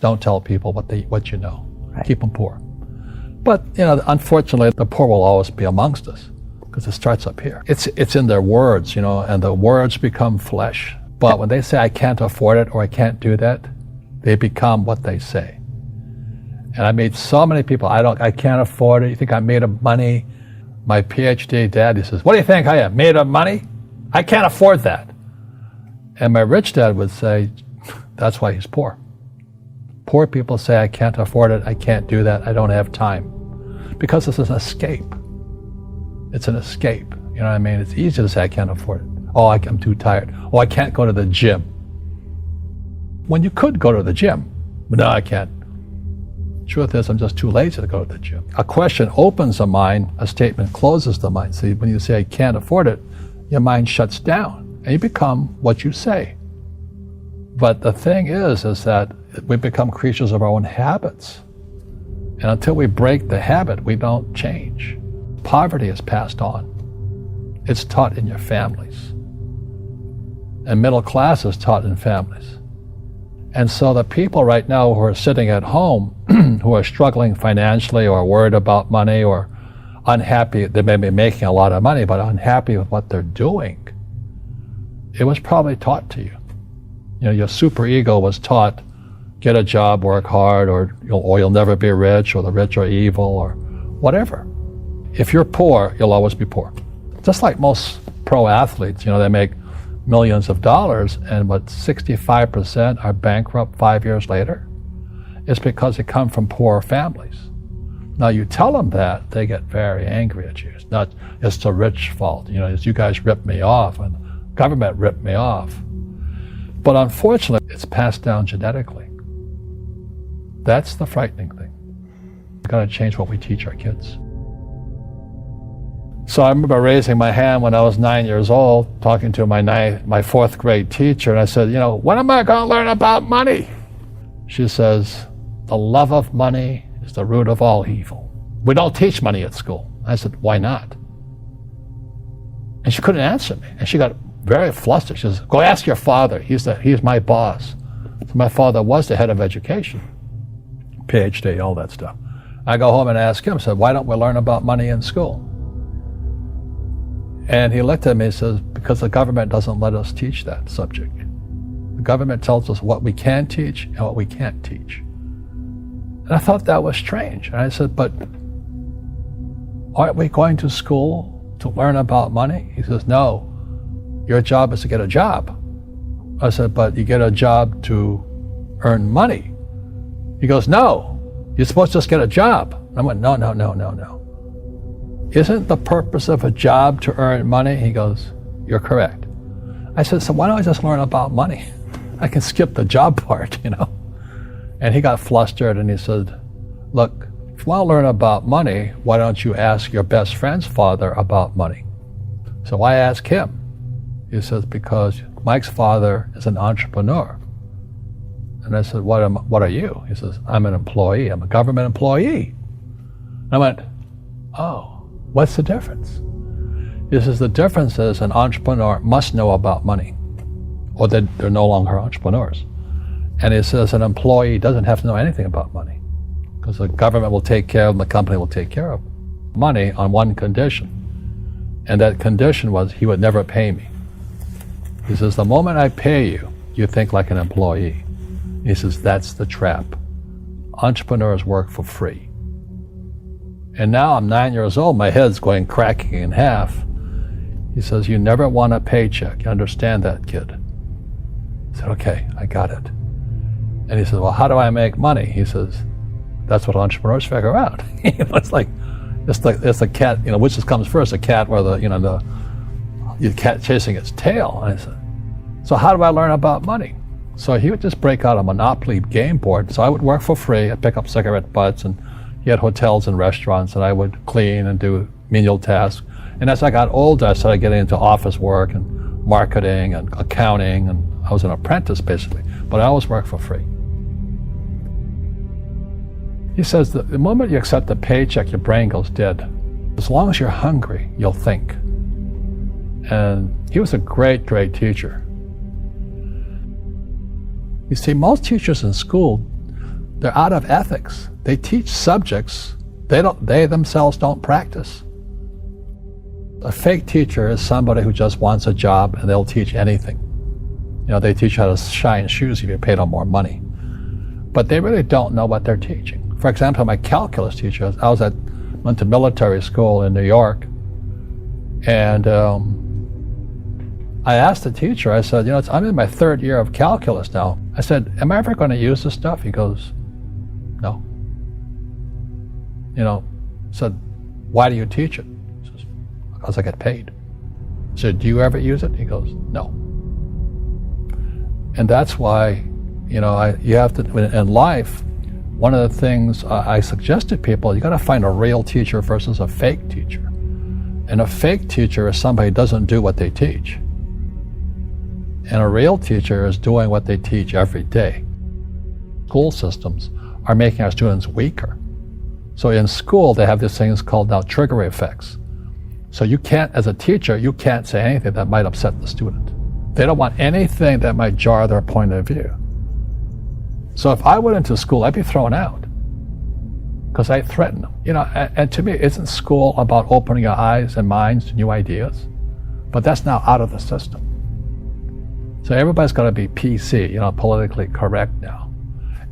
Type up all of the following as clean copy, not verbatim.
Don't tell people what you know. Right. Keep them poor. But, unfortunately, the poor will always be amongst us because it starts up here. It's in their words, and the words become flesh. But when they say, I can't afford it or I can't do that, they become what they say. And I made so many people, I can't afford it. You think I'm made of money? My PhD dad, he says, what do you think I am, made of money? I can't afford that. And my rich dad would say, that's why he's poor. Poor people say, I can't afford it, I can't do that, I don't have time. Because this is an escape. It's an escape. You know what I mean? It's easy to say, I can't afford it. Oh, I'm too tired. Oh, I can't go to the gym. When you could go to the gym. But no, I can't. Truth is, I'm just too lazy to go to the gym. A question opens the mind, a statement closes the mind. See, when you say, I can't afford it, your mind shuts down, and you become what you say. But the thing is that we become creatures of our own habits. And until we break the habit, we don't change. Poverty is passed on. It's taught in your families. And middle class is taught in families. And so the people right now who are sitting at home, who are struggling financially or worried about money or unhappy, they may be making a lot of money, but unhappy with what they're doing, it was probably taught to you. Your superego was taught, get a job, work hard, or you'll never be rich, or the rich are evil, or whatever. If you're poor, you'll always be poor. Just like most pro athletes, they make millions of dollars, and 65% are bankrupt 5 years later. It's because they come from poor families. Now you tell them that, they get very angry at you. It's the rich fault. It's you guys ripped me off, and the government ripped me off. But unfortunately, it's passed down genetically. That's the frightening thing. We've got to change what we teach our kids. So I remember raising my hand when I was 9 years old, talking to my fourth grade teacher, and I said, when am I going to learn about money? She says, the love of money is the root of all evil. We don't teach money at school. I said, why not? And she couldn't answer me, and she got very flustered. She says, go ask your father. He's my boss. So my father was the head of education, PhD, all that stuff. I go home and ask him, I said, why don't we learn about money in school? And he looked at me and says, because the government doesn't let us teach that subject. The government tells us what we can teach and what we can't teach. And I thought that was strange. And I said, but aren't we going to school to learn about money? He says, no, your job is to get a job. I said, but you get a job to earn money. He goes, no, you're supposed to just get a job. I went, no. Isn't the purpose of a job to earn money? He goes, you're correct. I said, so why don't I just learn about money? I can skip the job part, And he got flustered and he said, look, if you want to learn about money, why don't you ask your best friend's father about money? So I asked him. He says, because Mike's father is an entrepreneur. And I said, what are you? He says, I'm an employee. I'm a government employee. And I went, oh, what's the difference? He says, the difference is an entrepreneur must know about money, or they're no longer entrepreneurs. And he says an employee doesn't have to know anything about money, because the government will take care of them, the company will take care of them. Money on one condition. And that condition was he would never pay me. He says, the moment I pay you, you think like an employee. He says, that's the trap. Entrepreneurs work for free. And now I'm 9 years old, my head's going cracking in half. He says, you never want a paycheck. You understand that, kid? I said, okay, I got it. And he says, well, how do I make money? He says, that's what entrepreneurs figure out. It's the cat, which comes first, the cat or the cat chasing its tail. And I said, so how do I learn about money? So he would just break out a Monopoly game board. So I would work for free. I'd pick up cigarette butts, and he had hotels and restaurants, and I would clean and do menial tasks. And as I got older, I started getting into office work and marketing and accounting, and I was an apprentice basically, but I always worked for free. He says that the moment you accept a paycheck, your brain goes dead. As long as you're hungry, you'll think. And he was a great, great teacher. You see, most teachers in school They're out of ethics. They teach subjects they themselves don't practice. A fake teacher is somebody who just wants a job and they'll teach anything. They teach how to shine shoes if you pay them more money. But they really don't know what they're teaching. For example, my calculus teacher, went to military school in New York, and I asked the teacher, I said, I'm in my 3rd year of calculus now. I said, am I ever going to use this stuff? He goes, no. I said, why do you teach it? He says, because I get paid. I said, do you ever use it? He goes, no. And that's why, you have to, in life, one of the things I suggest to people, you got to find a real teacher versus a fake teacher. And a fake teacher is somebody who doesn't do what they teach. And a real teacher is doing what they teach every day. School systems are making our students weaker. So in school, they have these things called now trigger effects. So you can't, as a teacher, you can't say anything that might upset the student. They don't want anything that might jar their point of view. So if I went into school, I'd be thrown out because I threaten them. And to me, isn't school about opening your eyes and minds to new ideas? But that's now out of the system. So everybody's got to be PC, politically correct now.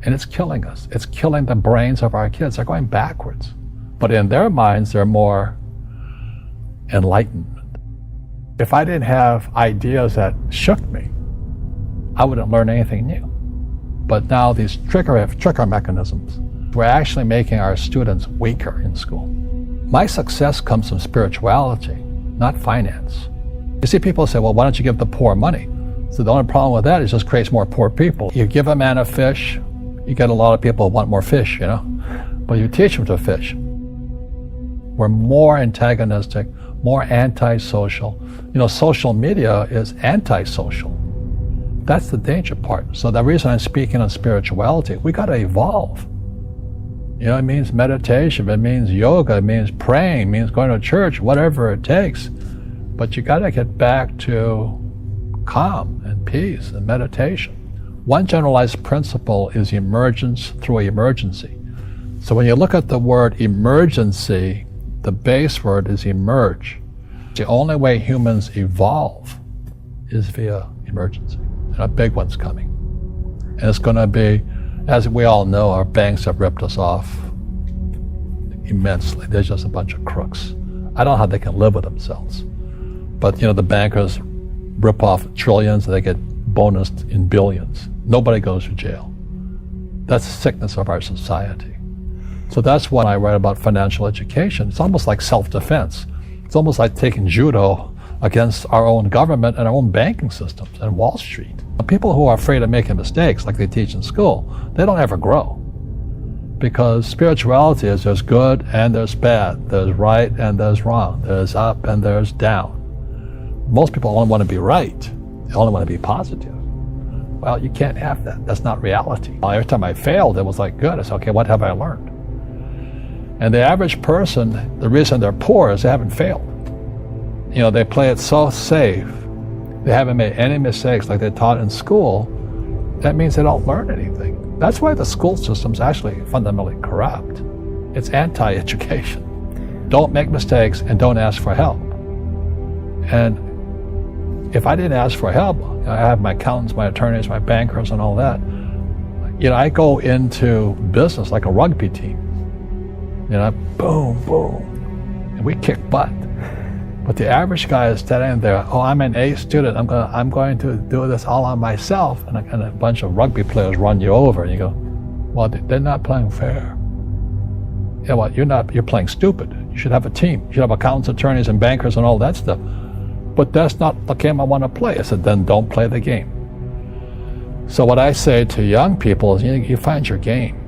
And it's killing us. It's killing the brains of our kids. They're going backwards. But in their minds, they're more enlightened. If I didn't have ideas that shook me, I wouldn't learn anything new. But now these trigger mechanisms, we're actually making our students weaker in school. My success comes from spirituality, not finance. You see, people say, well, why don't you give the poor money? So the only problem with that is it just creates more poor people. You give a man a fish, you get a lot of people who want more fish, but you teach them to fish. We're more antagonistic, more antisocial. Social media is antisocial. That's the danger part. So the reason I'm speaking on spirituality, we got to evolve. It means meditation, it means yoga, it means praying, it means going to church, whatever it takes. But you got to get back to calm and peace and meditation. One generalized principle is emergence through emergency. So when you look at the word emergency, the base word is emerge. The only way humans evolve is via emergency. And a big one's coming. And it's going to be, as we all know, our banks have ripped us off immensely. They're just a bunch of crooks. I don't know how they can live with themselves. But, the bankers rip off trillions and they get bonused in billions. Nobody goes to jail. That's the sickness of our society. So that's why I write about financial education. It's almost like self-defense. It's almost like taking judo against our own government and our own banking systems and Wall Street. People who are afraid of making mistakes, like they teach in school, they don't ever grow. Because spirituality is there's good and there's bad, there's right and there's wrong, there's up and there's down. Most people only want to be right, they only want to be positive. Well, you can't have that. That's not reality. Every time I failed, it was like, good. I said, okay, what have I learned? And the average person, the reason they're poor is they haven't failed. They play it so safe. They haven't made any mistakes like they taught in school. That means they don't learn anything. That's why the school system's actually fundamentally corrupt. It's anti-education. Don't make mistakes and don't ask for help. And if I didn't ask for help, I have my accountants, my attorneys, my bankers, and all that. I go into business like a rugby team. Boom, boom, and we kick butt. But the average guy is standing there, I'm an A student, I'm going to do this all on myself, and a bunch of rugby players run you over, and you go, well, they're not playing fair. You're playing stupid. You should have a team. You should have accountants, attorneys, and bankers, and all that stuff. But that's not the game I want to play. I said, then don't play the game. So what I say to young people is, you find your game.